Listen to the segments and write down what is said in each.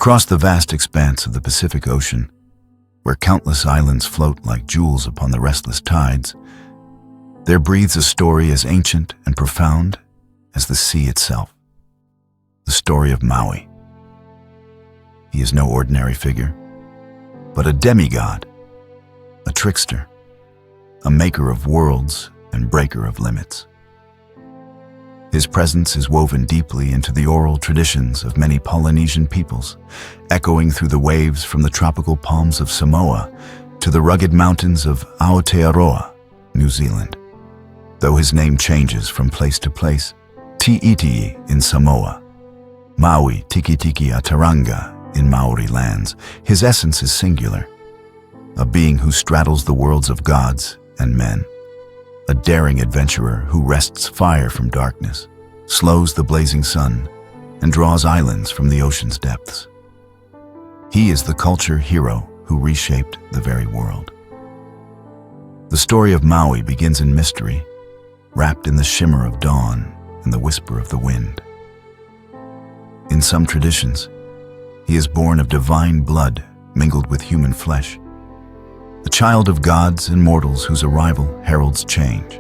Across the vast expanse of the Pacific Ocean, where countless islands float like jewels upon the restless tides, there breathes a story as ancient and profound as the sea itself. The story of Maui. He is no ordinary figure, but a demigod, a trickster, a maker of worlds and breaker of limits. His presence is woven deeply into the oral traditions of many Polynesian peoples, echoing through the waves from the tropical palms of Samoa to the rugged mountains of Aotearoa, New Zealand. Though his name changes from place to place, Ti'iti in Samoa, Maui Tikitiki Ataranga in Maori lands, his essence is singular, a being who straddles the worlds of gods and men, a daring adventurer who wrests fire from darkness, slows the blazing sun, and draws islands from the ocean's depths. He is the culture hero who reshaped the very world. The story of Maui begins in mystery, wrapped in the shimmer of dawn and the whisper of the wind. In some traditions, he is born of divine blood mingled with human flesh, a child of gods and mortals whose arrival heralds change.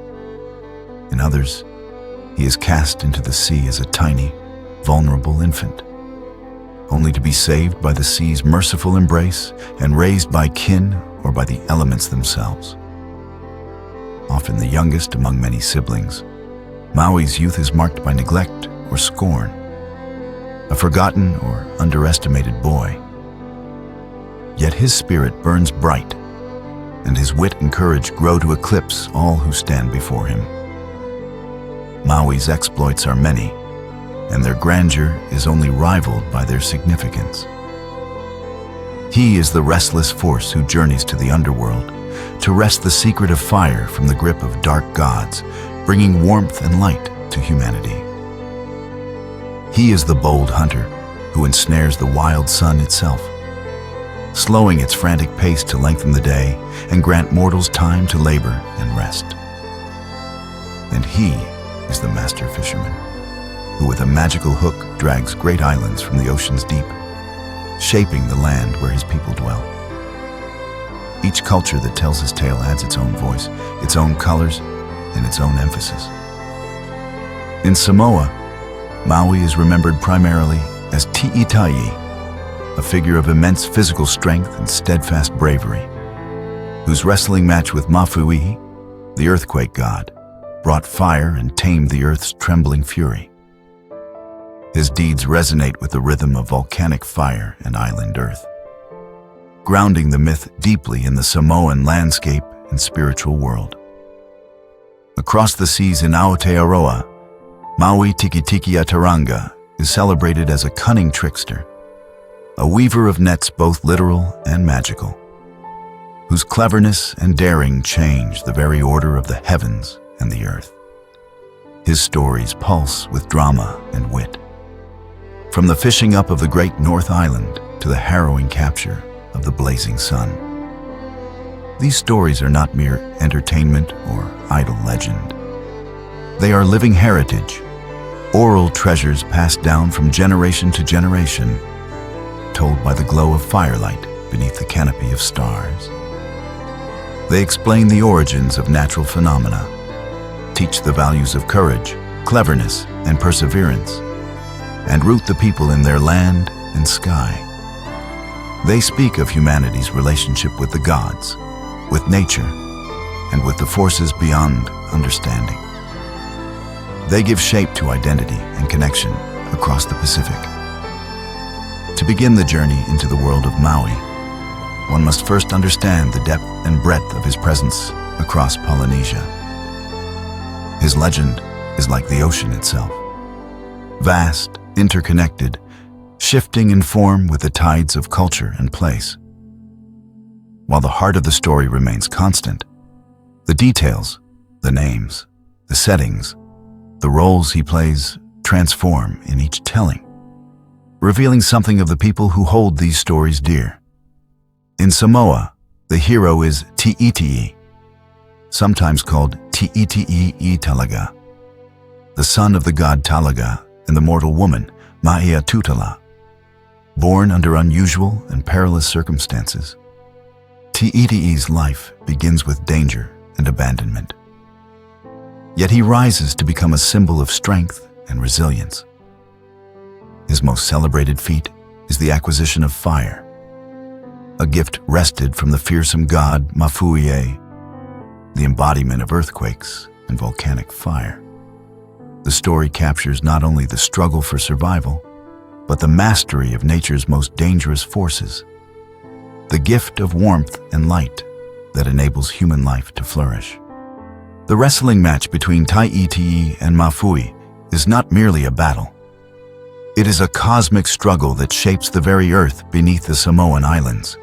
In others, he is cast into the sea as a tiny, vulnerable infant, only to be saved by the sea's merciful embrace and raised by kin or by the elements themselves. Often the youngest among many siblings, Maui's youth is marked by neglect or scorn, a forgotten or underestimated boy. Yet his spirit burns bright, and his wit and courage grow to eclipse all who stand before him. Maui's exploits are many, and their grandeur is only rivaled by their significance. He is the restless force who journeys to the underworld to wrest the secret of fire from the grip of dark gods, bringing warmth and light to humanity. He is the bold hunter who ensnares the wild sun itself, slowing its frantic pace to lengthen the day and grant mortals time to labor and rest. And he is the master fisherman, who with a magical hook drags great islands from the ocean's deep, shaping the land where his people dwell. Each culture that tells his tale adds its own voice, its own colors, and its own emphasis. In Samoa, Maui is remembered primarily as Ti'ita'i, a figure of immense physical strength and steadfast bravery, whose wrestling match with Mafui, the earthquake god, brought fire and tamed the earth's trembling fury. His deeds resonate with the rhythm of volcanic fire and island earth, grounding the myth deeply in the Samoan landscape and spiritual world. Across the seas in Aotearoa, Maui Tikitiki Ataranga is celebrated as a cunning trickster, a weaver of nets both literal and magical, whose cleverness and daring change the very order of the heavens and the earth. His stories pulse with drama and wit, from the fishing up of the great North Island to the harrowing capture of the blazing sun. These stories are not mere entertainment or idle legend. They are living heritage, oral treasures passed down from generation to generation, told by the glow of firelight beneath the canopy of stars. They explain the origins of natural phenomena, teach the values of courage, cleverness, and perseverance, and root the people in their land and sky. They speak of humanity's relationship with the gods, with nature, and with the forces beyond understanding. They give shape to identity and connection across the Pacific. To begin the journey into the world of Maui, one must first understand the depth and breadth of his presence across Polynesia. His legend is like the ocean itself, vast, interconnected, shifting in form with the tides of culture and place. While the heart of the story remains constant, the details, the names, the settings, the roles he plays transform in each telling, revealing something of the people who hold these stories dear. In Samoa, the hero is Ti'iti, sometimes called Ti'iti Talaga, the son of the god Talaga and the mortal woman Maia Tutala. Born under unusual and perilous circumstances, Tikitiki's life begins with danger and abandonment. Yet he rises to become a symbol of strength and resilience. His most celebrated feat is the acquisition of fire, a gift wrested from the fearsome god Maui, the embodiment of earthquakes and volcanic fire. The story captures not only the struggle for survival, but the mastery of nature's most dangerous forces, the gift of warmth and light that enables human life to flourish. The wrestling match between Tikitiki and Maui is not merely a battle. It is a cosmic struggle that shapes the very earth beneath the Samoan islands.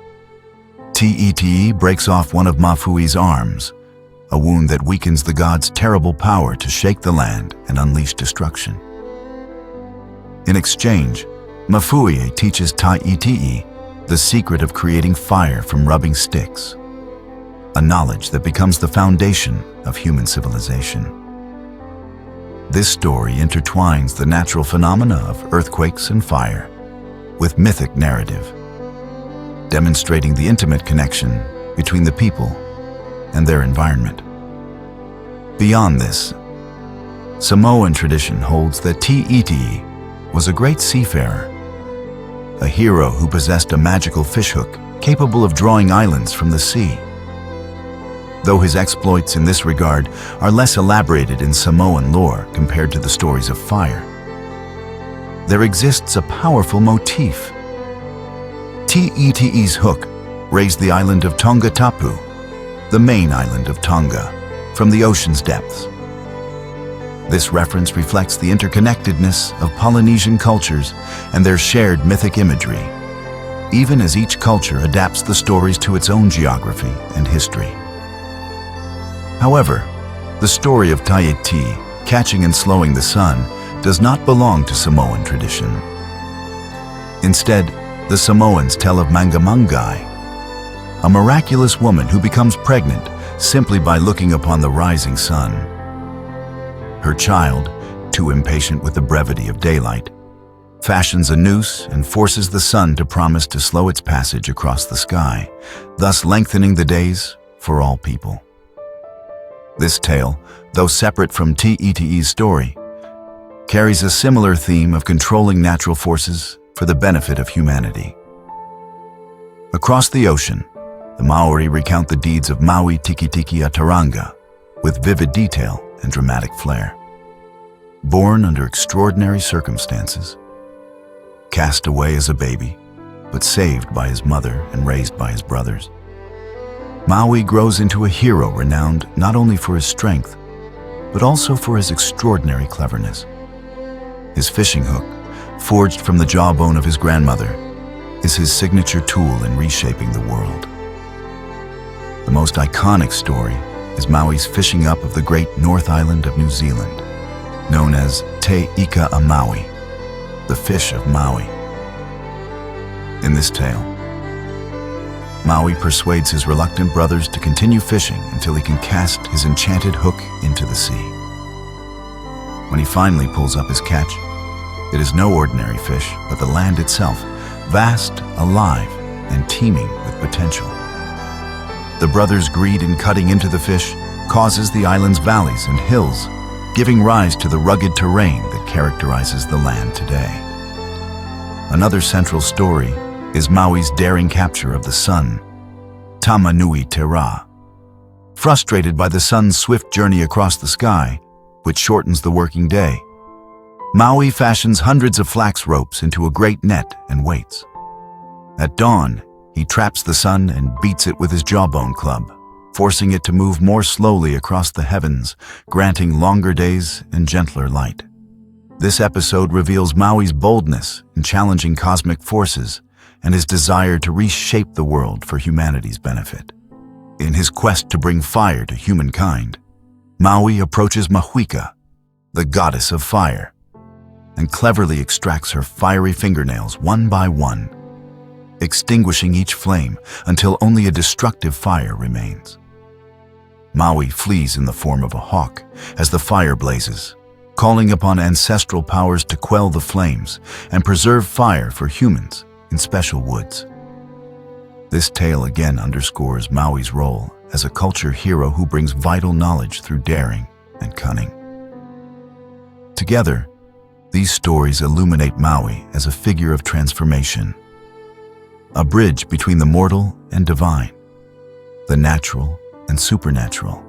Tikitiki breaks off one of Maui's arms, a wound that weakens the god's terrible power to shake the land and unleash destruction. In exchange, Maui teaches Tikitiki the secret of creating fire from rubbing sticks, a knowledge that becomes the foundation of human civilization. This story intertwines the natural phenomena of earthquakes and fire with mythic narrative, demonstrating the intimate connection between the people and their environment. Beyond this, Samoan tradition holds that Tikitiki was a great seafarer, a hero who possessed a magical fishhook capable of drawing islands from the sea. Though his exploits in this regard are less elaborated in Samoan lore compared to the stories of fire, there exists a powerful motif. Tikitiki's hook raised the island of Tonga Tapu, the main island of Tonga, from the ocean's depths. This reference reflects the interconnectedness of Polynesian cultures and their shared mythic imagery, even as each culture adapts the stories to its own geography and history. However, the story of Tikitiki catching and slowing the sun does not belong to Samoan tradition. Instead, the Samoans tell of Mangamangai, a miraculous woman who becomes pregnant simply by looking upon the rising sun. Her child, too impatient with the brevity of daylight, fashions a noose and forces the sun to promise to slow its passage across the sky, thus lengthening the days for all people. This tale, though separate from Tikitiki's story, carries a similar theme of controlling natural forces for the benefit of humanity. Across the ocean, the Maori recount the deeds of Maui Tikitiki Ataranga with vivid detail and dramatic flair. Born under extraordinary circumstances, cast away as a baby, but saved by his mother and raised by his brothers, Maui grows into a hero renowned not only for his strength, but also for his extraordinary cleverness. His fishing hook, forged from the jawbone of his grandmother, is his signature tool in reshaping the world. The most iconic story is Maui's fishing up of the great North Island of New Zealand, known as Te Ika a Maui, the fish of Maui. In this tale, Maui persuades his reluctant brothers to continue fishing until he can cast his enchanted hook into the sea. When he finally pulls up his catch, it is no ordinary fish, but the land itself, vast, alive, and teeming with potential. The brothers' greed in cutting into the fish causes the island's valleys and hills, giving rise to the rugged terrain that characterizes the land today. Another central story is Maui's daring capture of the sun, Tamanui Te Ra. Frustrated by the sun's swift journey across the sky, which shortens the working day, Maui fashions hundreds of flax ropes into a great net and waits. At dawn, he traps the sun and beats it with his jawbone club, forcing it to move more slowly across the heavens, granting longer days and gentler light. This episode reveals Maui's boldness in challenging cosmic forces and his desire to reshape the world for humanity's benefit. In his quest to bring fire to humankind, Maui approaches Mahuika, the goddess of fire, and cleverly extracts her fiery fingernails one by one, extinguishing each flame until only a destructive fire remains. Maui flees in the form of a hawk as the fire blazes, calling upon ancestral powers to quell the flames and preserve fire for humans in special woods. This tale again underscores Maui's role as a culture hero who brings vital knowledge through daring and cunning. Together, these stories illuminate Maui as a figure of transformation, a bridge between the mortal and divine, the natural and supernatural.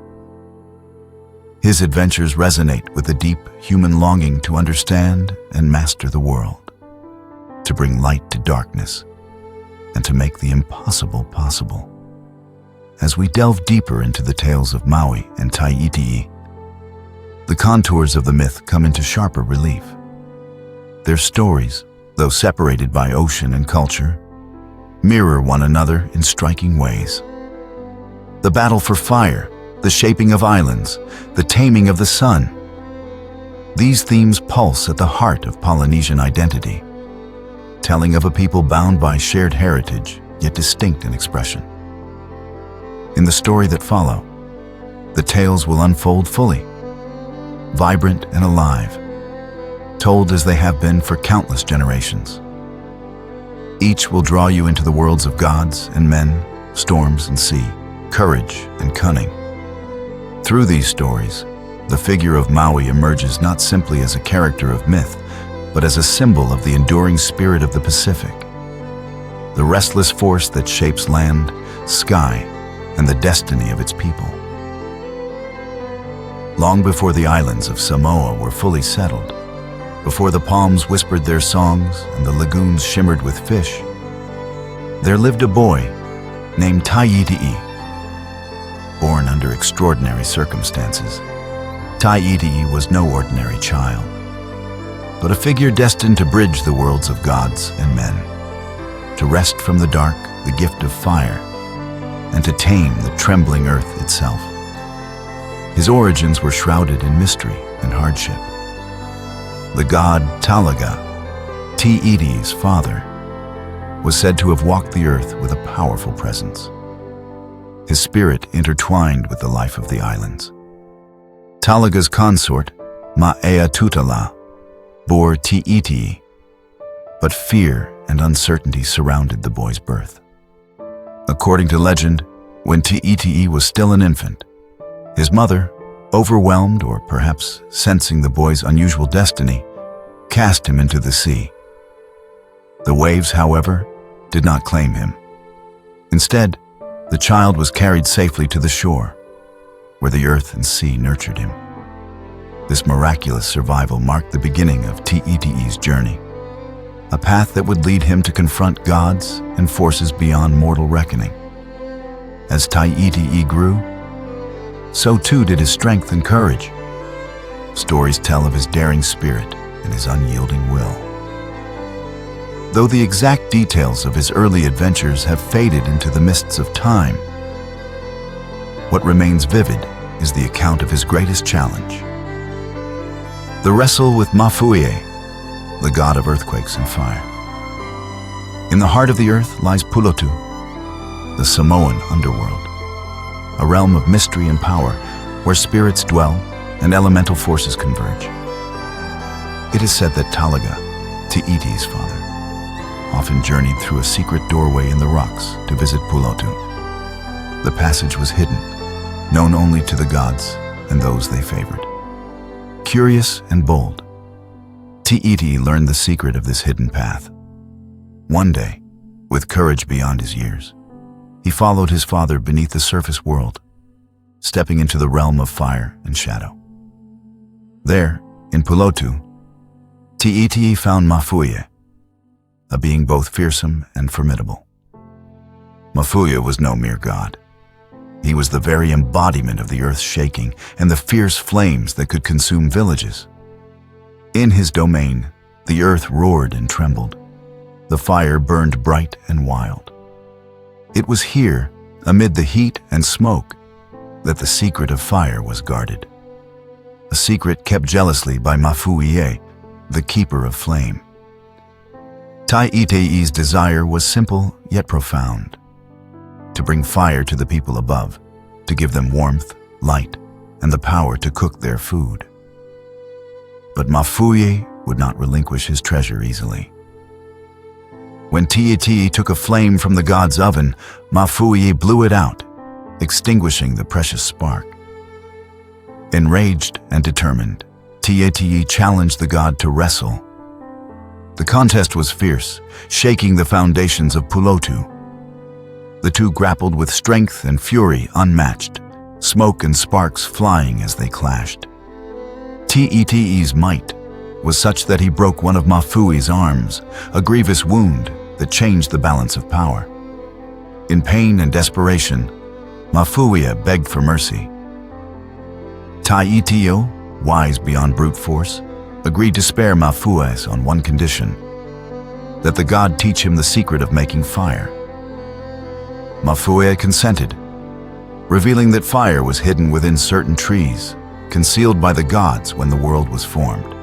His adventures resonate with the deep human longing to understand and master the world, to bring light to darkness, and to make the impossible possible. As we delve deeper into the tales of Maui and Tikitiki, the contours of the myth come into sharper relief. Their stories, though separated by ocean and culture, mirror one another in striking ways. The battle for fire, the shaping of islands, the taming of the sun. These themes pulse at the heart of Polynesian identity, telling of a people bound by shared heritage, yet distinct in expression. In the story that follow, the tales will unfold fully, vibrant and alive, told as they have been for countless generations. Each will draw you into the worlds of gods and men, storms and sea, courage and cunning. Through these stories, the figure of Maui emerges not simply as a character of myth, but as a symbol of the enduring spirit of the Pacific, the restless force that shapes land, sky, and the destiny of its people. Long before the islands of Samoa were fully settled, before the palms whispered their songs and the lagoons shimmered with fish, there lived a boy named Tikitiki. Born under extraordinary circumstances, Tikitiki was no ordinary child, but a figure destined to bridge the worlds of gods and men, to wrest from the dark the gift of fire, and to tame the trembling earth itself. His origins were shrouded in mystery and hardship. The god Talaga, Tikitiki's father, was said to have walked the earth with a powerful presence, his spirit intertwined with the life of the islands. Talaga's consort, Tutala, bore Tikitiki, but fear and uncertainty surrounded the boy's birth. According to legend, when Tikitiki was still an infant, his mother, overwhelmed or perhaps sensing the boy's unusual destiny, cast him into the sea. The waves, however, did not claim him. Instead, the child was carried safely to the shore, where the earth and sea nurtured him. This miraculous survival marked the beginning of Tikitiki's journey, a path that would lead him to confront gods and forces beyond mortal reckoning. As Tikitiki grew, so too did his strength and courage. Stories tell of his daring spirit and his unyielding will. Though the exact details of his early adventures have faded into the mists of time, what remains vivid is the account of his greatest challenge: the wrestle with Maui, the god of earthquakes and fire. In the heart of the earth lies Pulotu, the Samoan underworld, a realm of mystery and power where spirits dwell and elemental forces converge. It is said that Talaga, Tikitiki's father, often journeyed through a secret doorway in the rocks to visit Pulotu. The passage was hidden, known only to the gods and those they favored. Curious and bold, Tikitiki learned the secret of this hidden path. One day, with courage beyond his years, he followed his father beneath the surface world, stepping into the realm of fire and shadow. There, in Pulotu, Tikitiki found Maui, a being both fearsome and formidable. Maui was no mere god. He was the very embodiment of the earth's shaking and the fierce flames that could consume villages. In his domain, the earth roared and trembled. The fire burned bright and wild. It was here, amid the heat and smoke, that the secret of fire was guarded. A secret kept jealously by Maui, the keeper of flame. Tikitiki's desire was simple yet profound: to bring fire to the people above, to give them warmth, light, and the power to cook their food. But Maui would not relinquish his treasure easily. When Tiiti took a flame from the god's oven, Mafui blew it out, extinguishing the precious spark. Enraged and determined, Tiiti challenged the god to wrestle. The contest was fierce, shaking the foundations of Pulotu. The two grappled with strength and fury unmatched, smoke and sparks flying as they clashed. Tiiti's might was such that he broke one of Mafui's arms, a grievous wound that changed the balance of power. In pain and desperation, Mafuia begged for mercy. Tiitio, wise beyond brute force, agreed to spare Mafuis on one condition: that the god teach him the secret of making fire. Mafuia consented, revealing that fire was hidden within certain trees, concealed by the gods when the world was formed.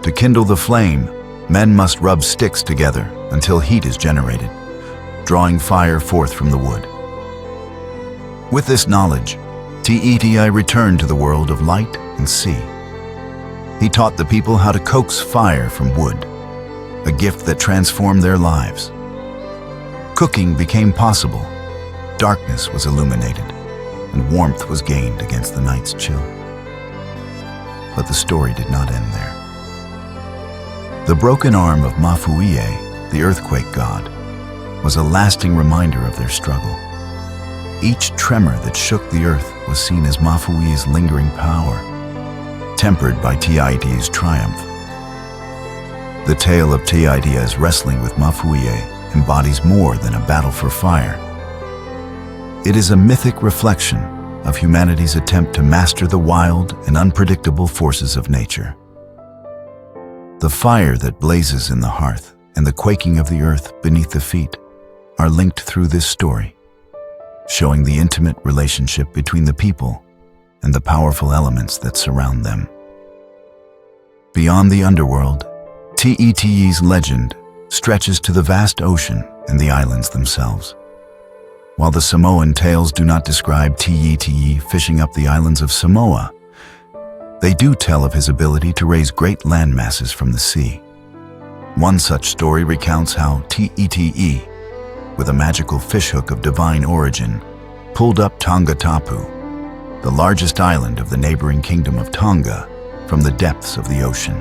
To kindle the flame, men must rub sticks together until heat is generated, drawing fire forth from the wood. With this knowledge, Tiiti returned to the world of light and sea. He taught the people how to coax fire from wood, a gift that transformed their lives. Cooking became possible, darkness was illuminated, and warmth was gained against the night's chill. But the story did not end there. The broken arm of Mafuie, the earthquake god, was a lasting reminder of their struggle. Each tremor that shook the earth was seen as Mafui's lingering power, tempered by Tiiti's triumph. The tale of Tiiti's wrestling with Mafuie embodies more than a battle for fire. It is a mythic reflection of humanity's attempt to master the wild and unpredictable forces of nature. The fire that blazes in the hearth and the quaking of the earth beneath the feet are linked through this story, showing the intimate relationship between the people and the powerful elements that surround them. Beyond the underworld, Tiiti's legend stretches to the vast ocean and the islands themselves. While the Samoan tales do not describe Tiiti fishing up the islands of Samoa, they do tell of his ability to raise great land masses from the sea. One such story recounts how Tiiti, with a magical fishhook of divine origin, pulled up Tonga Tapu, the largest island of the neighboring kingdom of Tonga, from the depths of the ocean.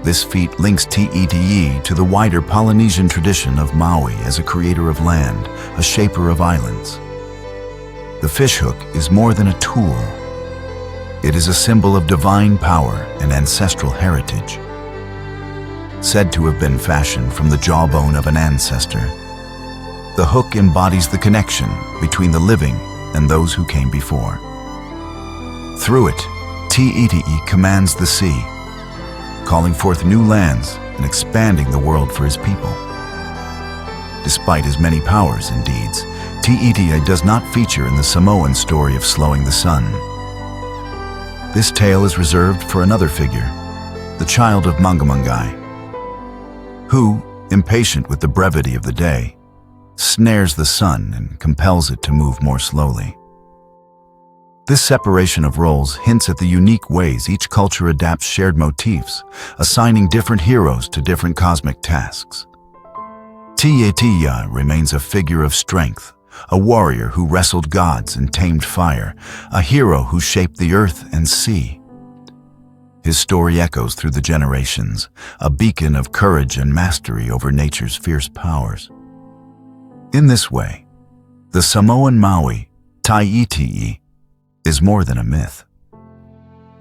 This feat links Tiiti to the wider Polynesian tradition of Maui as a creator of land, a shaper of islands. The fishhook is more than a tool. It is a symbol of divine power and ancestral heritage. Said to have been fashioned from the jawbone of an ancestor, the hook embodies the connection between the living and those who came before. Through it, Tiiti commands the sea, calling forth new lands and expanding the world for his people. Despite his many powers and deeds, Tiiti does not feature in the Samoan story of slowing the sun. This tale is reserved for another figure, the child of Mangamangai, who, impatient with the brevity of the day, snares the sun and compels it to move more slowly. This separation of roles hints at the unique ways each culture adapts shared motifs, assigning different heroes to different cosmic tasks. Tiiti remains a figure of strength, a warrior who wrestled gods and tamed fire, a hero who shaped the earth and sea. His story echoes through the generations, a beacon of courage and mastery over nature's fierce powers. In this way, the Samoan Maui, Tiiti, is more than a myth.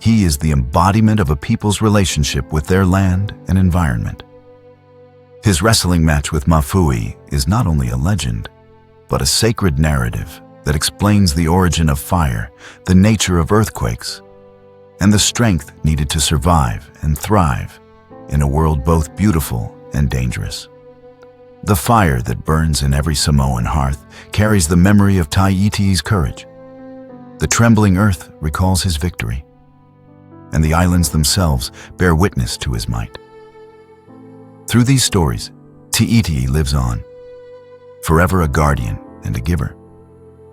He is the embodiment of a people's relationship with their land and environment. His wrestling match with Mafui is not only a legend, but a sacred narrative that explains the origin of fire, the nature of earthquakes, and the strength needed to survive and thrive in a world both beautiful and dangerous. The fire that burns in every Samoan hearth carries the memory of Tiiti's courage. The trembling earth recalls his victory, and the islands themselves bear witness to his might. Through these stories, Tiiti lives on, forever a guardian and a giver,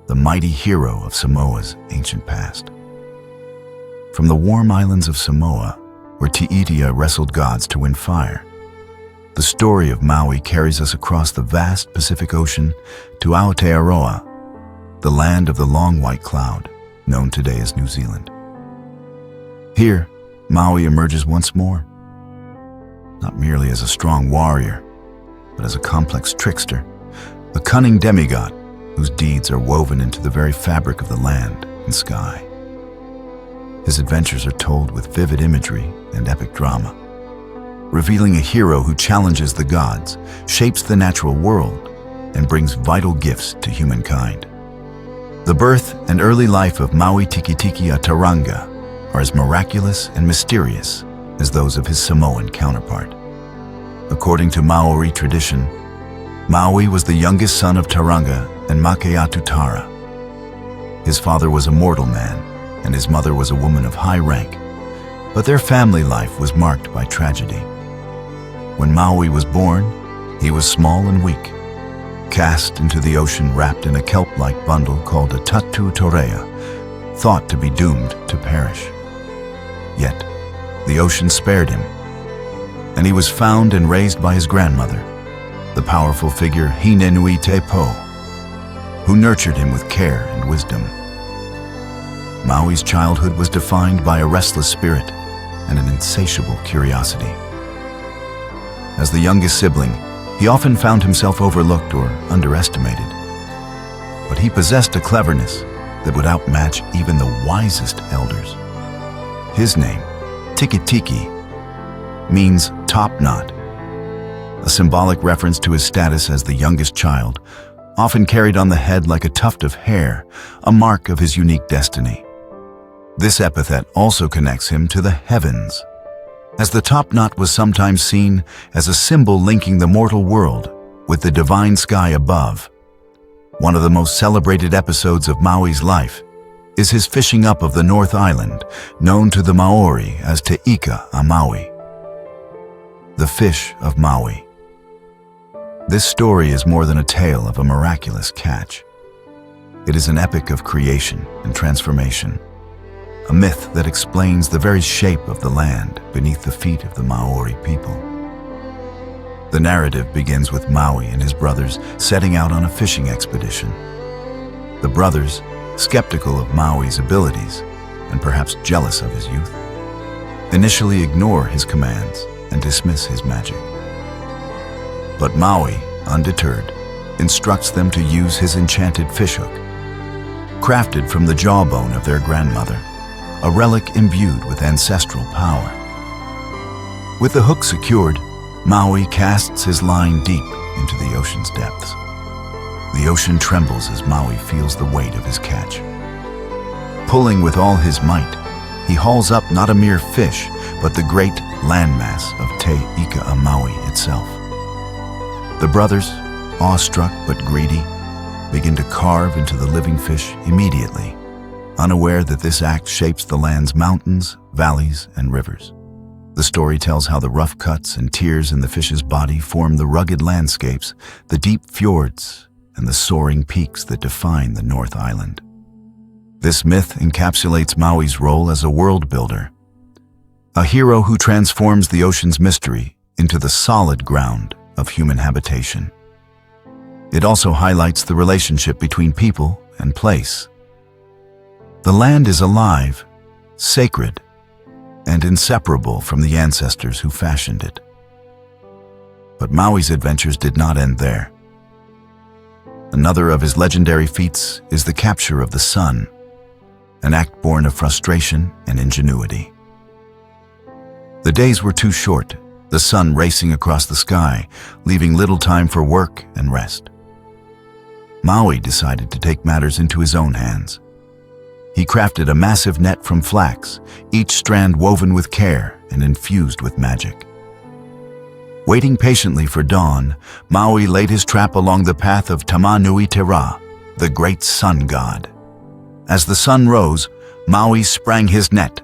the mighty hero of Samoa's ancient past. From the warm islands of Samoa, where Tiiti wrestled gods to win fire, The story of Maui carries us across the vast Pacific Ocean to Aotearoa, the land of the long white cloud, known today as New Zealand. Here, Maui emerges once more, not merely as a strong warrior, but as a complex trickster, a cunning demigod whose deeds are woven into the very fabric of the land and sky. His adventures are told with vivid imagery and epic drama, revealing a hero who challenges the gods, shapes the natural world, and brings vital gifts to humankind. The birth and early life of Maui Tikitiki a Tauranga are as miraculous and mysterious as those of his Samoan counterpart. According to Maori tradition, Maui was the youngest son of Tauranga and Makeatu Tara. His father was a mortal man, and his mother was a woman of high rank, but their family life was marked by tragedy. When Maui was born, he was small and weak, cast into the ocean wrapped in a kelp-like bundle called a tatu torea, thought to be doomed to perish. Yet, the ocean spared him, and he was found and raised by his grandmother, the powerful figure Hinenui Te Po, who nurtured him with care and wisdom. Maui's childhood was defined by a restless spirit and an insatiable curiosity. As the youngest sibling, he often found himself overlooked or underestimated. But he possessed a cleverness that would outmatch even the wisest elders. His name, Tikitiki, means top knot, a symbolic reference to his status as the youngest child, often carried on the head like a tuft of hair, a mark of his unique destiny. This epithet also connects him to the heavens, as the top knot was sometimes seen as a symbol linking the mortal world with the divine sky above. One of the most celebrated episodes of Maui's life is his fishing up of the North Island, known to the Maori as Te Ika a Maui, the fish of Maui. This story is more than a tale of a miraculous catch. It is an epic of creation and transformation, a myth that explains the very shape of the land beneath the feet of the Maori people. The narrative begins with Maui and his brothers setting out on a fishing expedition. The brothers, skeptical of Maui's abilities and perhaps jealous of his youth, initially ignore his commands and dismiss his magic. But Maui, undeterred, instructs them to use his enchanted fishhook, crafted from the jawbone of their grandmother, a relic imbued with ancestral power. With the hook secured, Maui casts his line deep into the ocean's depths. The ocean trembles as Maui feels the weight of his catch. Pulling with all his might, he hauls up not a mere fish, but the great landmass of Te Ika a Maui itself. The brothers, awestruck but greedy, begin to carve into the living fish immediately, unaware that this act shapes the land's mountains, valleys, and rivers. The story tells how the rough cuts and tears in the fish's body form the rugged landscapes, the deep fjords, and the soaring peaks that define the North Island. This myth encapsulates Maui's role as a world builder, a hero who transforms the ocean's mystery into the solid ground of human habitation. It also highlights the relationship between people and place. The land is alive, sacred, and inseparable from the ancestors who fashioned it. But Maui's adventures did not end there. Another of his legendary feats is the capture of the sun, an act born of frustration and ingenuity. The days were too short, the sun racing across the sky, leaving little time for work and rest. Maui decided to take matters into his own hands. He crafted a massive net from flax, each strand woven with care and infused with magic. Waiting patiently for dawn, Maui laid his trap along the path of Tamanui Te Ra, the great sun god. As the sun rose, Maui sprang his net,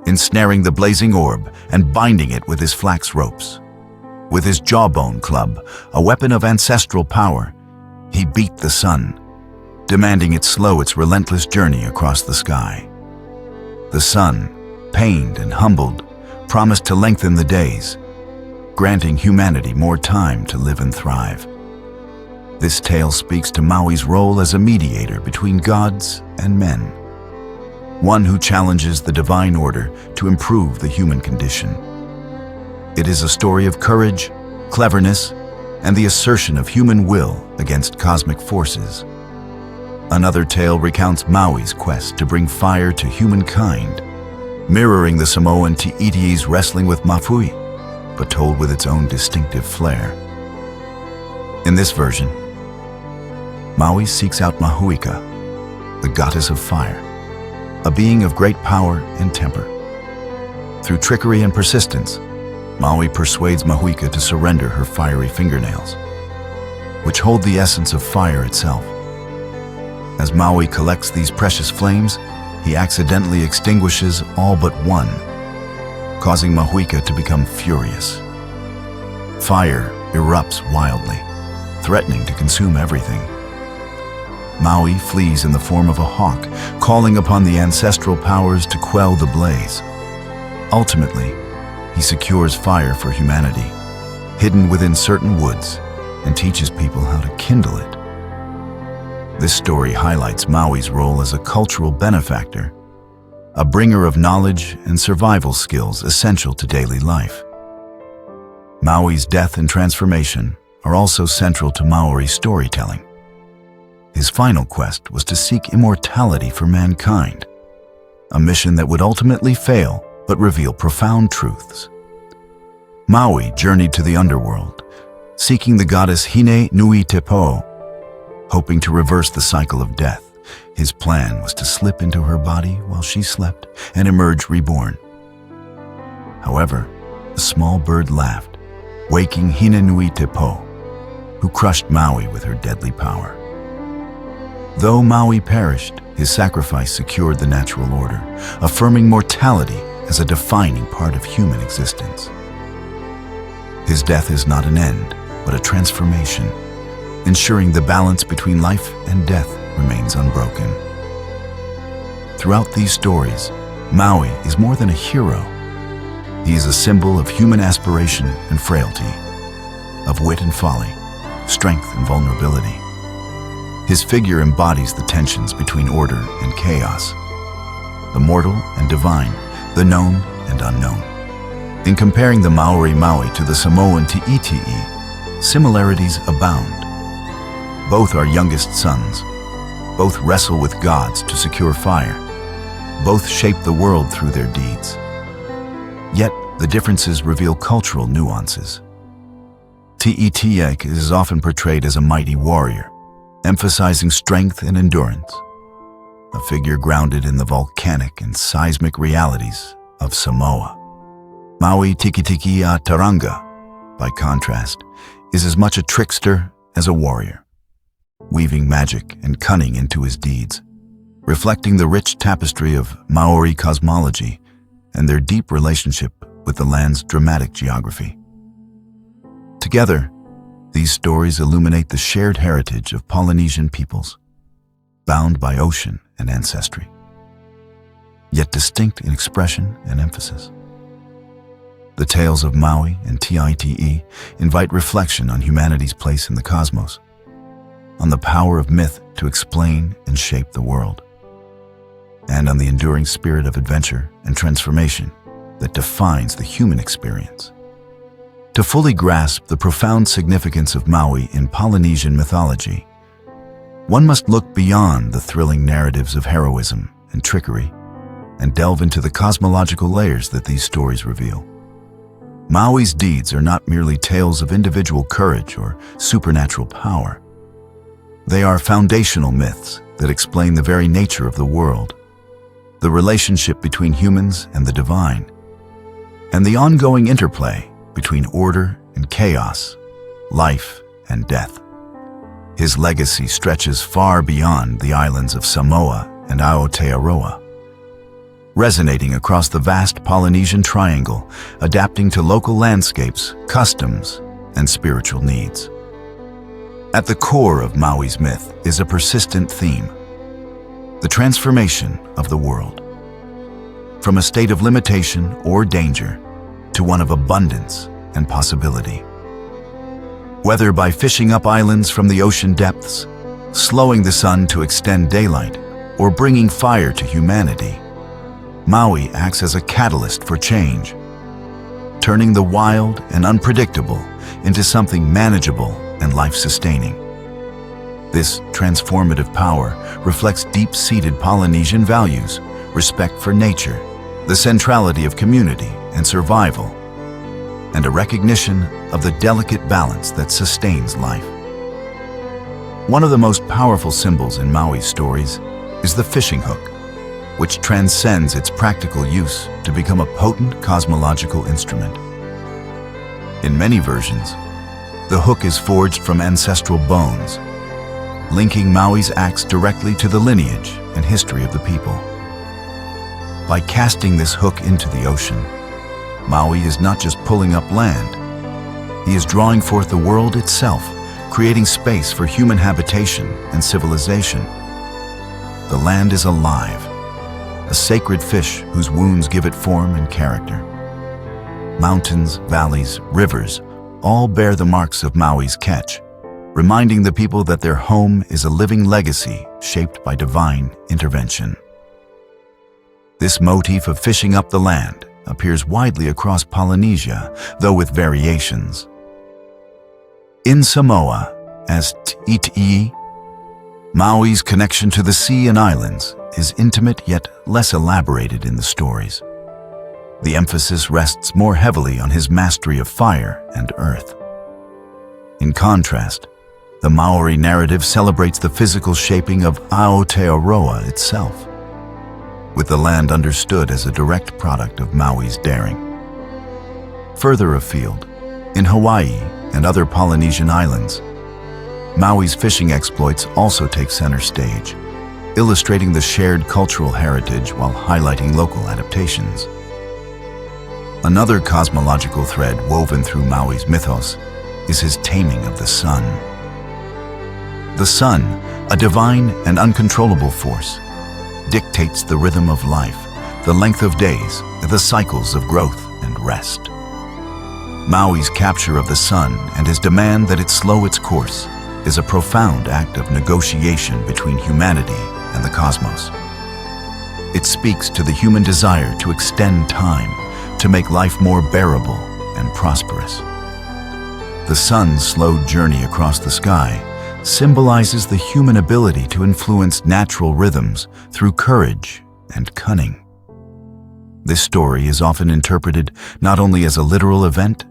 ensnaring the blazing orb and binding it with his flax ropes. With his jawbone club, a weapon of ancestral power, he beat the sun, demanding it slow its relentless journey across the sky. The sun, pained and humbled, promised to lengthen the days, granting humanity more time to live and thrive. This tale speaks to Maui's role as a mediator between gods and men, one who challenges the divine order to improve the human condition. It is a story of courage, cleverness, and the assertion of human will against cosmic forces. Another tale recounts Maui's quest to bring fire to humankind, mirroring the Samoan Ti'iti's wrestling with Mafui, but told with its own distinctive flair. In this version, Maui seeks out Mahuika, the goddess of fire, a being of great power and temper. Through trickery and persistence, Maui persuades Mahuika to surrender her fiery fingernails, which hold the essence of fire itself. As Maui collects these precious flames, he accidentally extinguishes all but one, causing Mahuika to become furious. Fire erupts wildly, threatening to consume everything. Maui flees in the form of a hawk, calling upon the ancestral powers to quell the blaze. Ultimately, he secures fire for humanity, hidden within certain woods, and teaches people how to kindle it. This story highlights Maui's role as a cultural benefactor, a bringer of knowledge and survival skills essential to daily life. Maui's death and transformation are also central to Maori storytelling. His final quest was to seek immortality for mankind, a mission that would ultimately fail but reveal profound truths. Maui journeyed to the underworld, seeking the goddess Hine Nui Te Po, hoping to reverse the cycle of death. His plan was to slip into her body while she slept and emerge reborn. However, a small bird laughed, waking Hine Nui Te Po, who crushed Maui with her deadly power. Though Maui perished, his sacrifice secured the natural order, affirming mortality as a defining part of human existence. His death is not an end, but a transformation, ensuring the balance between life and death remains unbroken. Throughout these stories, Maui is more than a hero. He is a symbol of human aspiration and frailty, of wit and folly, strength and vulnerability. His figure embodies the tensions between order and chaos, the mortal and divine, the known and unknown. In comparing the Maori Maui to the Samoan Ti'iti'i, similarities abound. Both are youngest sons. Both wrestle with gods to secure fire. Both shape the world through their deeds. Yet, the differences reveal cultural nuances. Ti'iti'i is often portrayed as a mighty warrior, emphasizing strength and endurance, a figure grounded in the volcanic and seismic realities of Samoa. Maui Tikitiki a Taranga, by contrast, is as much a trickster as a warrior, weaving magic and cunning into his deeds, reflecting the rich tapestry of Maori cosmology and their deep relationship with the land's dramatic geography. Together, these stories illuminate the shared heritage of Polynesian peoples, bound by ocean and ancestry, yet distinct in expression and emphasis. The tales of Maui and Ti'iti'i invite reflection on humanity's place in the cosmos, on the power of myth to explain and shape the world, and on the enduring spirit of adventure and transformation that defines the human experience. To fully grasp the profound significance of Maui in Polynesian mythology, one must look beyond the thrilling narratives of heroism and trickery and delve into the cosmological layers that these stories reveal. Maui's deeds are not merely tales of individual courage or supernatural power. They are foundational myths that explain the very nature of the world, the relationship between humans and the divine, and the ongoing interplay between order and chaos, life and death. His legacy stretches far beyond the islands of Samoa and Aotearoa, resonating across the vast Polynesian triangle, adapting to local landscapes, customs, and spiritual needs. At the core of Maui's myth is a persistent theme: the transformation of the world. From a state of limitation or danger to one of abundance and possibility. Whether by fishing up islands from the ocean depths, slowing the sun to extend daylight, or bringing fire to humanity, Maui acts as a catalyst for change, turning the wild and unpredictable into something manageable and life-sustaining. This transformative power reflects deep-seated Polynesian values, respect for nature, the centrality of community and survival, and a recognition of the delicate balance that sustains life. One of the most powerful symbols in Maui's stories is the fishing hook, which transcends its practical use to become a potent cosmological instrument. In many versions, the hook is forged from ancestral bones, linking Maui's axe directly to the lineage and history of the people. By casting this hook into the ocean, Maui is not just pulling up land, he is drawing forth the world itself, creating space for human habitation and civilization. The land is alive, a sacred fish whose wounds give it form and character. Mountains, valleys, rivers, all bear the marks of Maui's catch, reminding the people that their home is a living legacy shaped by divine intervention. This motif of fishing up the land appears widely across Polynesia, though with variations. In Samoa, as Ti'iti'i, Maui's connection to the sea and islands is intimate yet less elaborated in the stories. The emphasis rests more heavily on his mastery of fire and earth. In contrast, the Maori narrative celebrates the physical shaping of Aotearoa itself, with the land understood as a direct product of Maui's daring. Further afield, in Hawaii and other Polynesian islands, Maui's fishing exploits also take center stage, illustrating the shared cultural heritage while highlighting local adaptations. Another cosmological thread woven through Maui's mythos is his taming of the sun. The sun, a divine and uncontrollable force, dictates the rhythm of life, the length of days, the cycles of growth and rest. Maui's capture of the sun and his demand that it slow its course is a profound act of negotiation between humanity and the cosmos. It speaks to the human desire to extend time, to make life more bearable and prosperous. The sun's slow journey across the sky symbolizes the human ability to influence natural rhythms through courage and cunning. This story is often interpreted not only as a literal event,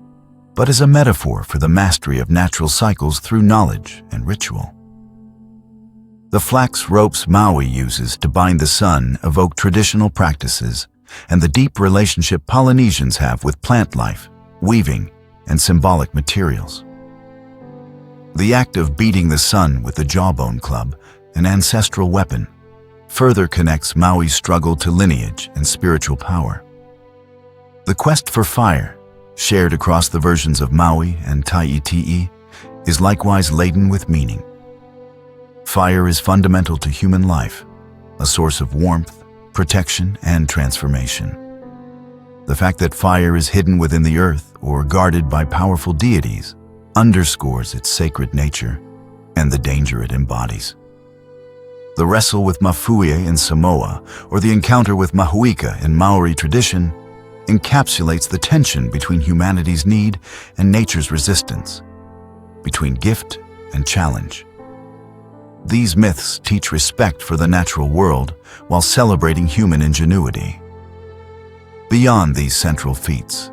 but as a metaphor for the mastery of natural cycles through knowledge and ritual. The flax ropes Maui uses to bind the sun evoke traditional practices and the deep relationship Polynesians have with plant life, weaving, and symbolic materials. The act of beating the sun with the jawbone club, an ancestral weapon, further connects Maui's struggle to lineage and spiritual power. The quest for fire, shared across the versions of Maui and Ti'iti'i, is likewise laden with meaning. Fire is fundamental to human life, a source of warmth, protection, and transformation. The fact that fire is hidden within the earth or guarded by powerful deities underscores its sacred nature and the danger it embodies. The wrestle with Mafuia in Samoa, or the encounter with Mahuika in Maori tradition, encapsulates the tension between humanity's need and nature's resistance, between gift and challenge. These myths teach respect for the natural world while celebrating human ingenuity. Beyond these central feats,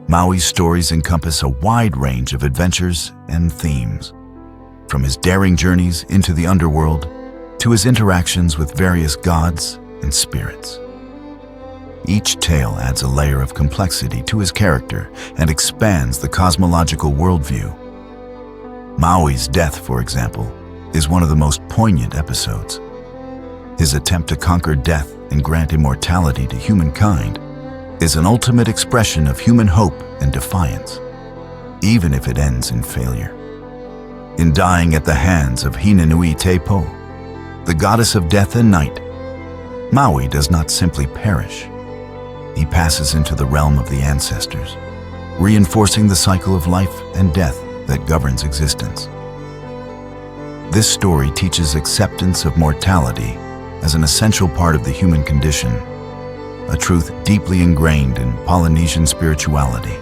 Maui's stories encompass a wide range of adventures and themes, from his daring journeys into the underworld to his interactions with various gods and spirits. Each tale adds a layer of complexity to his character and expands the cosmological worldview. Maui's death, for example, is one of the most poignant episodes. His attempt to conquer death and grant immortality to humankind is an ultimate expression of human hope and defiance, even if it ends in failure. In dying at the hands of Hinenui Tepo, the goddess of death and night, Maui does not simply perish. He passes into the realm of the ancestors, reinforcing the cycle of life and death that governs existence. This story teaches acceptance of mortality as an essential part of the human condition, a truth deeply ingrained in Polynesian spirituality.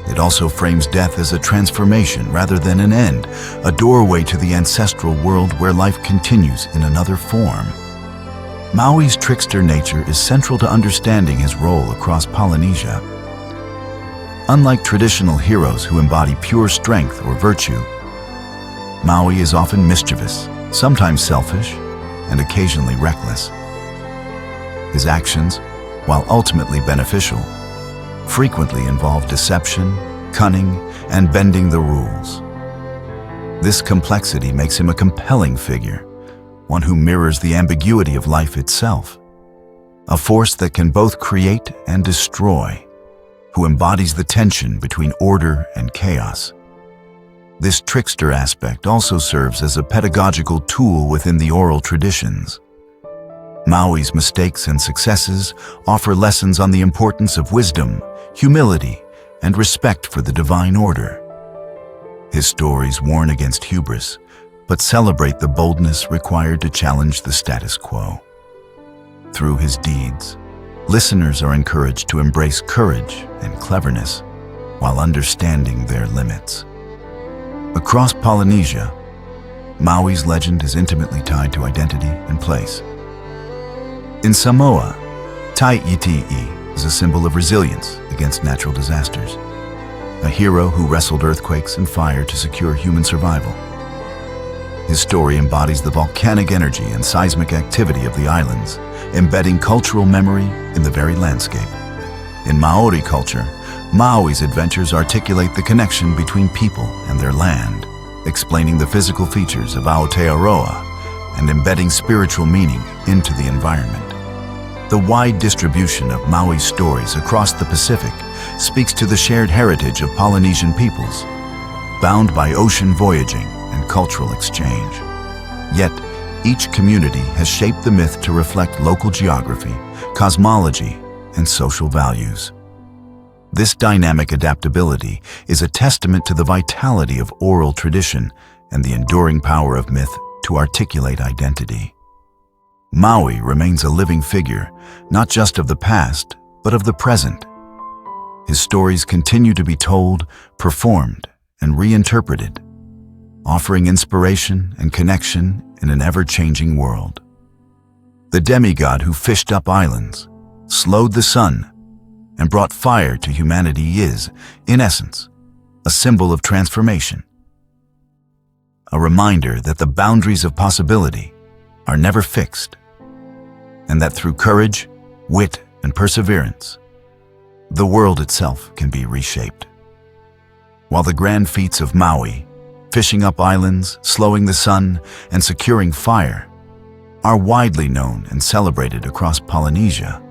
It also frames death as a transformation rather than an end, a doorway to the ancestral world where life continues in another form. Maui's trickster nature is central to understanding his role across Polynesia. Unlike traditional heroes who embody pure strength or virtue, Maui is often mischievous, sometimes selfish, and occasionally reckless. His actions, while ultimately beneficial, frequently involve deception, cunning, and bending the rules. This complexity makes him a compelling figure, one who mirrors the ambiguity of life itself, a force that can both create and destroy, who embodies the tension between order and chaos. This trickster aspect also serves as a pedagogical tool within the oral traditions. Maui's mistakes and successes offer lessons on the importance of wisdom, humility, and respect for the divine order. His stories warn against hubris, but celebrate the boldness required to challenge the status quo. Through his deeds, listeners are encouraged to embrace courage and cleverness while understanding their limits. Across Polynesia, Maui's legend is intimately tied to identity and place. In Samoa, Taiti'i is a symbol of resilience against natural disasters, a hero who wrestled earthquakes and fire to secure human survival. His story embodies the volcanic energy and seismic activity of the islands, embedding cultural memory in the very landscape. In Maori culture, Maui's adventures articulate the connection between people and their land, explaining the physical features of Aotearoa and embedding spiritual meaning into the environment. The wide distribution of Maui's stories across the Pacific speaks to the shared heritage of Polynesian peoples, bound by ocean voyaging and cultural exchange. Yet, each community has shaped the myth to reflect local geography, cosmology, and social values. This dynamic adaptability is a testament to the vitality of oral tradition and the enduring power of myth to articulate identity. Maui remains a living figure, not just of the past, but of the present. His stories continue to be told, performed, and reinterpreted, offering inspiration and connection in an ever-changing world. The demigod who fished up islands, slowed the sun, and brought fire to humanity is, in essence, a symbol of transformation. A reminder that the boundaries of possibility are never fixed, and that through courage, wit, and perseverance, the world itself can be reshaped. While the grand feats of Maui, fishing up islands, slowing the sun, and securing fire, are widely known and celebrated across Polynesia,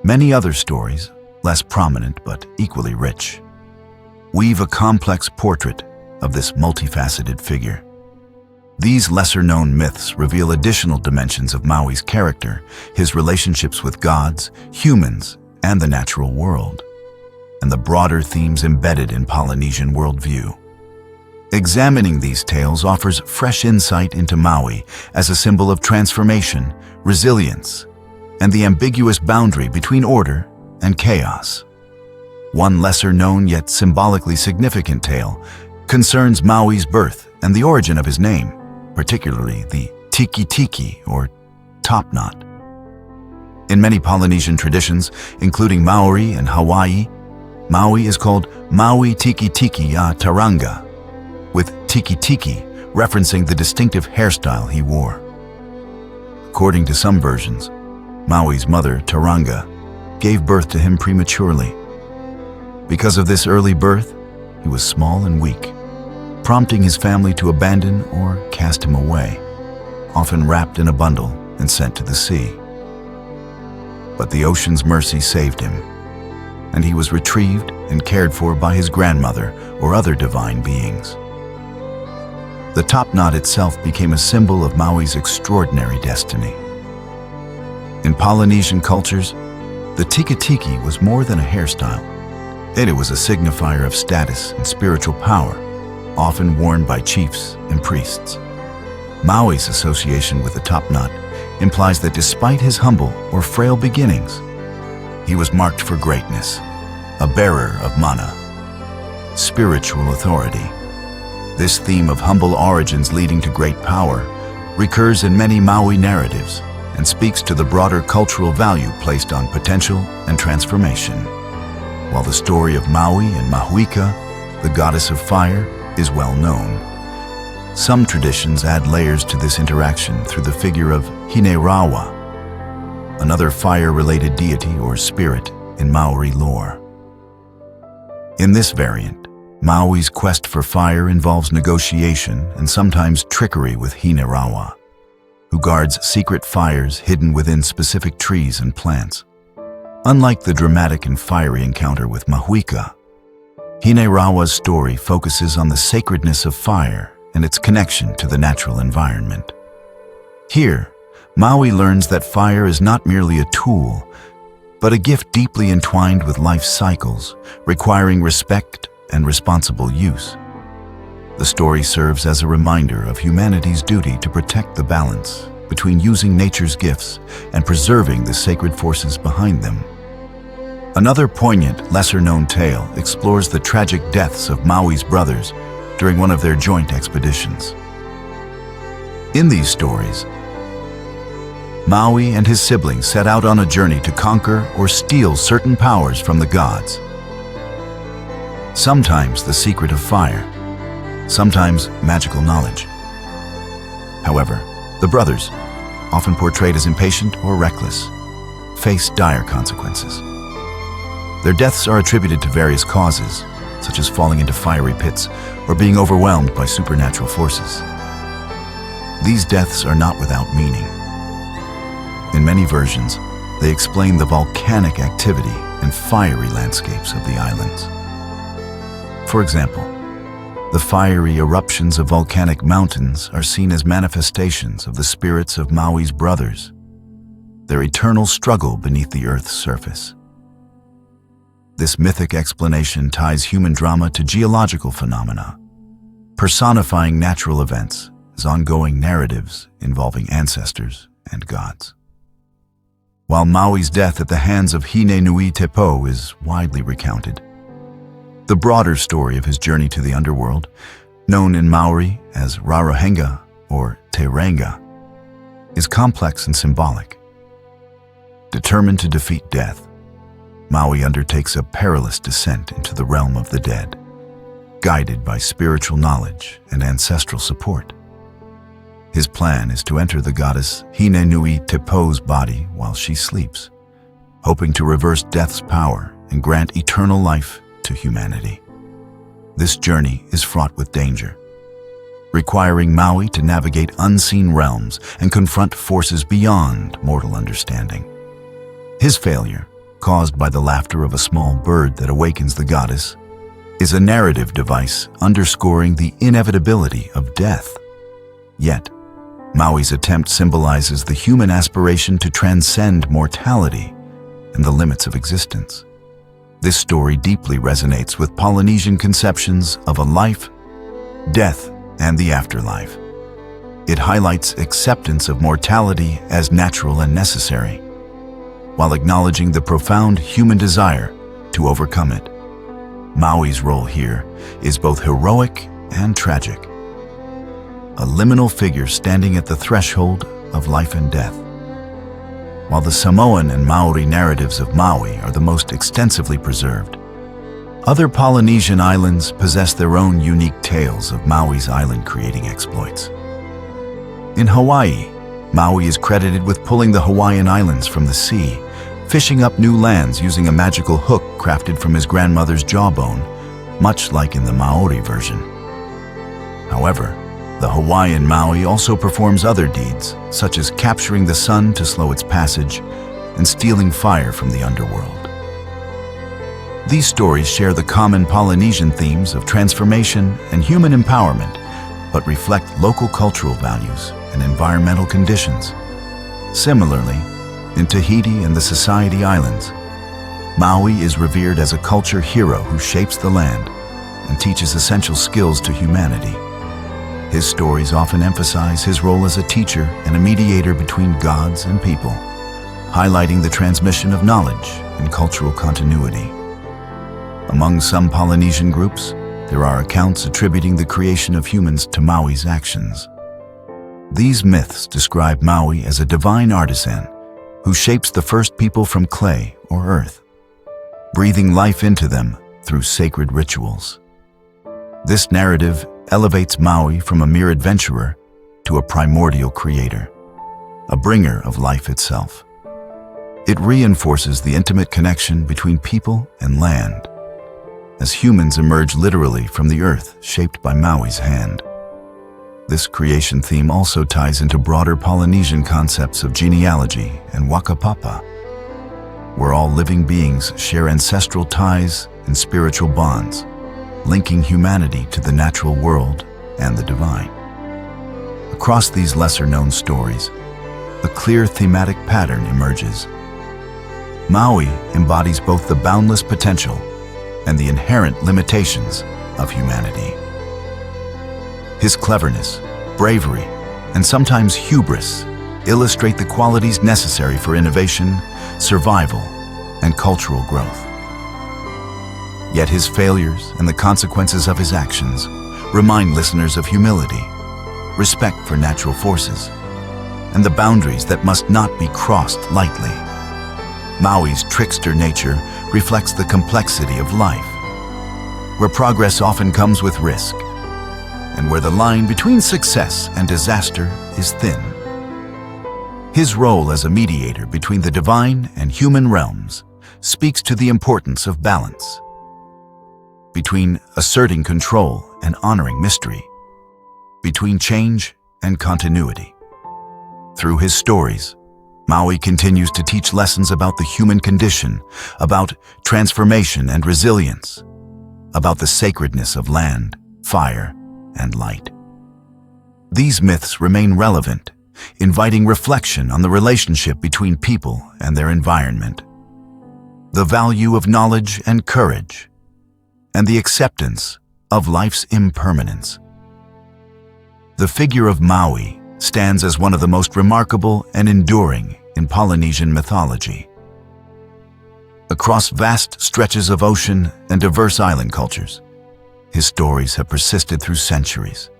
many other stories, less prominent but equally rich, weave a complex portrait of this multifaceted figure. These lesser-known myths reveal additional dimensions of Maui's character, his relationships with gods, humans, and the natural world, and the broader themes embedded in Polynesian worldview. Examining these tales offers fresh insight into Maui as a symbol of transformation, resilience, and the ambiguous boundary between order and chaos. One lesser-known yet symbolically significant tale concerns Maui's birth and the origin of his name, particularly the Tikitiki, or top knot. In many Polynesian traditions, including Maori and Hawaii, Maui is called Maui Tikitiki a Taranga, with Tikitiki referencing the distinctive hairstyle he wore. According to some versions, Maui's mother, Taranga, gave birth to him prematurely. Because of this early birth, he was small and weak, prompting his family to abandon or cast him away, often wrapped in a bundle and sent to the sea. But the ocean's mercy saved him, and he was retrieved and cared for by his grandmother or other divine beings. The top knot itself became a symbol of Maui's extraordinary destiny. In Polynesian cultures, the Tikitiki was more than a hairstyle. It was a signifier of status and spiritual power, often worn by chiefs and priests. Maui's association with the top knot implies that despite his humble or frail beginnings, he was marked for greatness, a bearer of mana, spiritual authority. This theme of humble origins leading to great power recurs in many Maui narratives and speaks to the broader cultural value placed on potential and transformation. While the story of Maui and Mahuika, the goddess of fire, is well known, some traditions add layers to this interaction through the figure of Hinerawa, another fire-related deity or spirit in Maori lore. In this variant, Maui's quest for fire involves negotiation and sometimes trickery with Hinerawa, who guards secret fires hidden within specific trees and plants. Unlike the dramatic and fiery encounter with Mahuika, Hinerawa's story focuses on the sacredness of fire and its connection to the natural environment. Here, Maui learns that fire is not merely a tool, but a gift deeply entwined with life's cycles, requiring respect and responsible use. The story serves as a reminder of humanity's duty to protect the balance between using nature's gifts and preserving the sacred forces behind them. Another poignant, lesser-known tale explores the tragic deaths of Maui's brothers during one of their joint expeditions. In these stories, Maui and his siblings set out on a journey to conquer or steal certain powers from the gods. Sometimes the secret of fire, sometimes magical knowledge. However, the brothers, often portrayed as impatient or reckless, face dire consequences. Their deaths are attributed to various causes, such as falling into fiery pits or being overwhelmed by supernatural forces. These deaths are not without meaning. In many versions, they explain the volcanic activity and fiery landscapes of the islands. For example, the fiery eruptions of volcanic mountains are seen as manifestations of the spirits of Maui's brothers, their eternal struggle beneath the Earth's surface. This mythic explanation ties human drama to geological phenomena, personifying natural events as ongoing narratives involving ancestors and gods. While Maui's death at the hands of Hine Nui Tepo is widely recounted, the broader story of his journey to the underworld, known in Maori as Rarohenga or Te Ranga, is complex and symbolic. Determined to defeat death, Maui undertakes a perilous descent into the realm of the dead, guided by spiritual knowledge and ancestral support. His plan is to enter the goddess Hine Nui Tepo's body while she sleeps, hoping to reverse death's power and grant eternal life to humanity. This journey is fraught with danger, requiring Maui to navigate unseen realms and confront forces beyond mortal understanding. His failure, caused by the laughter of a small bird that awakens the goddess, is a narrative device underscoring the inevitability of death. Yet, Maui's attempt symbolizes the human aspiration to transcend mortality and the limits of existence. This story deeply resonates with Polynesian conceptions of a life, death, and the afterlife. It highlights acceptance of mortality as natural and necessary, while acknowledging the profound human desire to overcome it. Maui's role here is both heroic and tragic, a liminal figure standing at the threshold of life and death. While the Samoan and Maori narratives of Maui are the most extensively preserved, other Polynesian islands possess their own unique tales of Maui's island-creating exploits. In Hawaii, Maui is credited with pulling the Hawaiian Islands from the sea, fishing up new lands using a magical hook crafted from his grandmother's jawbone, much like in the Maori version. However, the Hawaiian Maui also performs other deeds, such as capturing the sun to slow its passage and stealing fire from the underworld. These stories share the common Polynesian themes of transformation and human empowerment, but reflect local cultural values and environmental conditions. Similarly, in Tahiti and the Society Islands, Maui is revered as a culture hero who shapes the land and teaches essential skills to humanity. His stories often emphasize his role as a teacher and a mediator between gods and people, highlighting the transmission of knowledge and cultural continuity. Among some Polynesian groups, there are accounts attributing the creation of humans to Maui's actions. These myths describe Maui as a divine artisan who shapes the first people from clay or earth, breathing life into them through sacred rituals. This narrative elevates Maui from a mere adventurer to a primordial creator, a bringer of life itself. It reinforces the intimate connection between people and land, as humans emerge literally from the earth shaped by Maui's hand. This creation theme also ties into broader Polynesian concepts of genealogy and wakapapa, where all living beings share ancestral ties and spiritual bonds, linking humanity to the natural world and the divine. Across these lesser-known stories, a clear thematic pattern emerges. Maui embodies both the boundless potential and the inherent limitations of humanity. His cleverness, bravery, and sometimes hubris illustrate the qualities necessary for innovation, survival, and cultural growth. Yet his failures and the consequences of his actions remind listeners of humility, respect for natural forces, and the boundaries that must not be crossed lightly. Maui's trickster nature reflects the complexity of life, where progress often comes with risk, and where the line between success and disaster is thin. His role as a mediator between the divine and human realms speaks to the importance of balance, between asserting control and honoring mystery, between change and continuity. Through his stories, Maui continues to teach lessons about the human condition, about transformation and resilience, about the sacredness of land, fire, and light. These myths remain relevant, inviting reflection on the relationship between people and their environment, the value of knowledge and courage, and the acceptance of life's impermanence. The figure of Maui stands as one of the most remarkable and enduring in Polynesian mythology. Across vast stretches of ocean and diverse island cultures, his stories have persisted through centuries,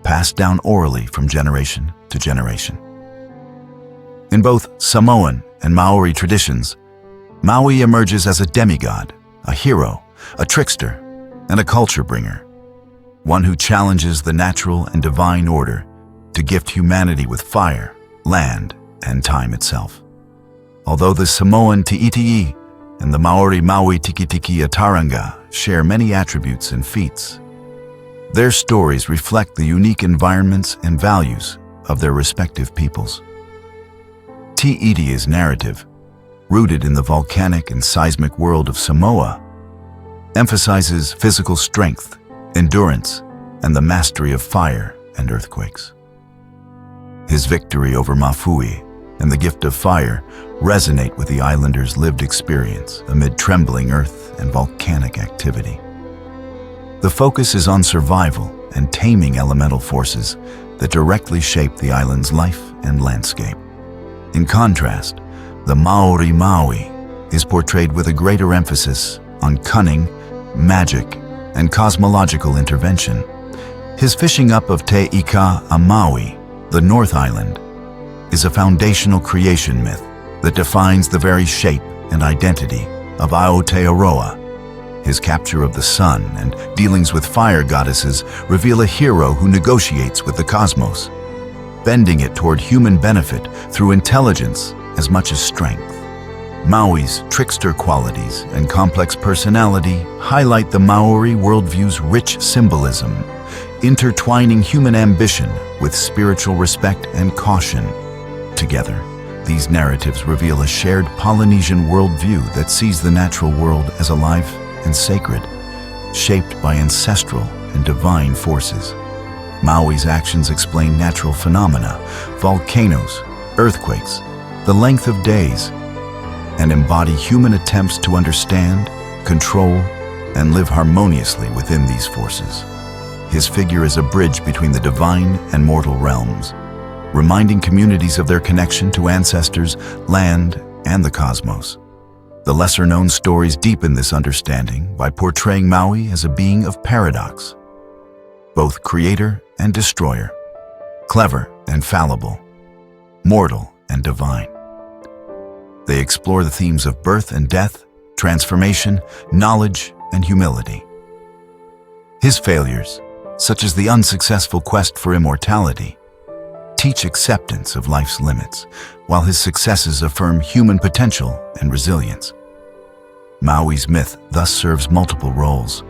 passed down orally from generation to generation. In both Samoan and Maori traditions, Maui emerges as a demigod, a hero, a trickster, and a culture bringer, one who challenges the natural and divine order to gift humanity with fire, land, and time itself. Although the Samoan Ti'iti'i and the Maori Maui Tikitiki Ataranga share many attributes and feats, their stories reflect the unique environments and values of their respective peoples. Ti'iti'i's narrative, rooted in the volcanic and seismic world of Samoa, emphasizes physical strength, endurance, and the mastery of fire and earthquakes. His victory over Mafui and the gift of fire resonate with the islanders' lived experience amid trembling earth and volcanic activity. The focus is on survival and taming elemental forces that directly shape the island's life and landscape. In contrast, the Maori Maui is portrayed with a greater emphasis on cunning, magic, and cosmological intervention. His fishing up of Te Ika a Maui, the North Island, is a foundational creation myth that defines the very shape and identity of Aotearoa. His capture of the sun and dealings with fire goddesses reveal a hero who negotiates with the cosmos, bending it toward human benefit through intelligence as much as strength. Maui's trickster qualities and complex personality highlight the Maori worldview's rich symbolism, intertwining human ambition with spiritual respect and caution. Together, these narratives reveal a shared Polynesian worldview that sees the natural world as alive and sacred, shaped by ancestral and divine forces. Maui's actions explain natural phenomena, volcanoes, earthquakes, the length of days, and embody human attempts to understand, control, and live harmoniously within these forces. His figure is a bridge between the divine and mortal realms, reminding communities of their connection to ancestors, land, and the cosmos. The lesser-known stories deepen this understanding by portraying Maui as a being of paradox, both creator and destroyer, clever and fallible, mortal and divine. They explore the themes of birth and death, transformation, knowledge, and humility. His failures, such as the unsuccessful quest for immortality, teach acceptance of life's limits, while his successes affirm human potential and resilience. Maui's myth thus serves multiple roles.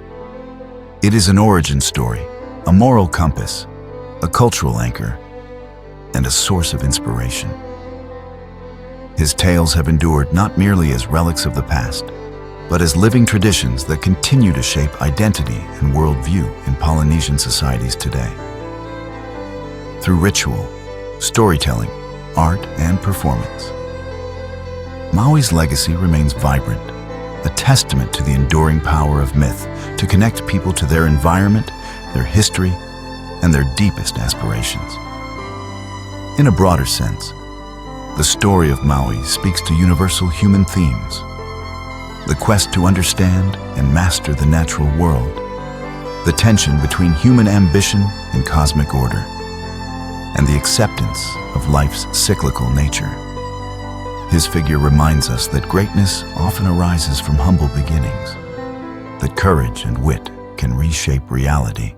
It is an origin story, a moral compass, a cultural anchor, and a source of inspiration. His tales have endured not merely as relics of the past, but as living traditions that continue to shape identity and worldview in Polynesian societies today. Through ritual, storytelling, art, and performance, Maui's legacy remains vibrant, a testament to the enduring power of myth to connect people to their environment, their history, and their deepest aspirations. In a broader sense, the story of Maui speaks to universal human themes: the quest to understand and master the natural world, the tension between human ambition and cosmic order, and the acceptance of life's cyclical nature. His figure reminds us that greatness often arises from humble beginnings, that courage and wit can reshape reality,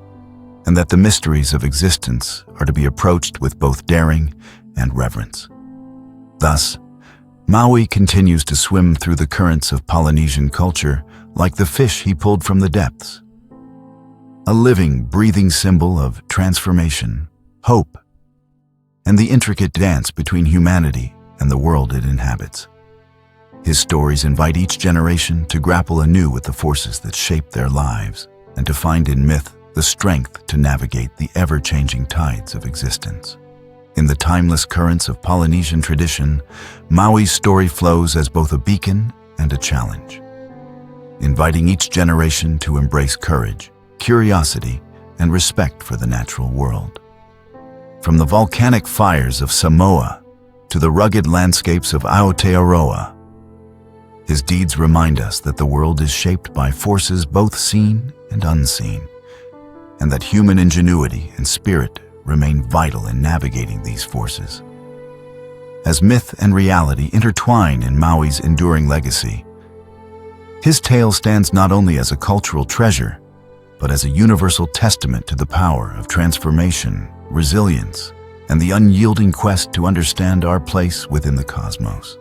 and that the mysteries of existence are to be approached with both daring and reverence. Thus, Maui continues to swim through the currents of Polynesian culture like the fish he pulled from the depths, a living, breathing symbol of transformation, hope, and the intricate dance between humanity and the world it inhabits. His stories invite each generation to grapple anew with the forces that shape their lives and to find in myth the strength to navigate the ever-changing tides of existence. In the timeless currents of Polynesian tradition, Maui's story flows as both a beacon and a challenge, inviting each generation to embrace courage, curiosity, and respect for the natural world. From the volcanic fires of Samoa to the rugged landscapes of Aotearoa, his deeds remind us that the world is shaped by forces both seen and unseen, and that human ingenuity and spirit remain vital in navigating these forces. As myth and reality intertwine in Maui's enduring legacy, his tale stands not only as a cultural treasure, but as a universal testament to the power of transformation, resilience, and the unyielding quest to understand our place within the cosmos.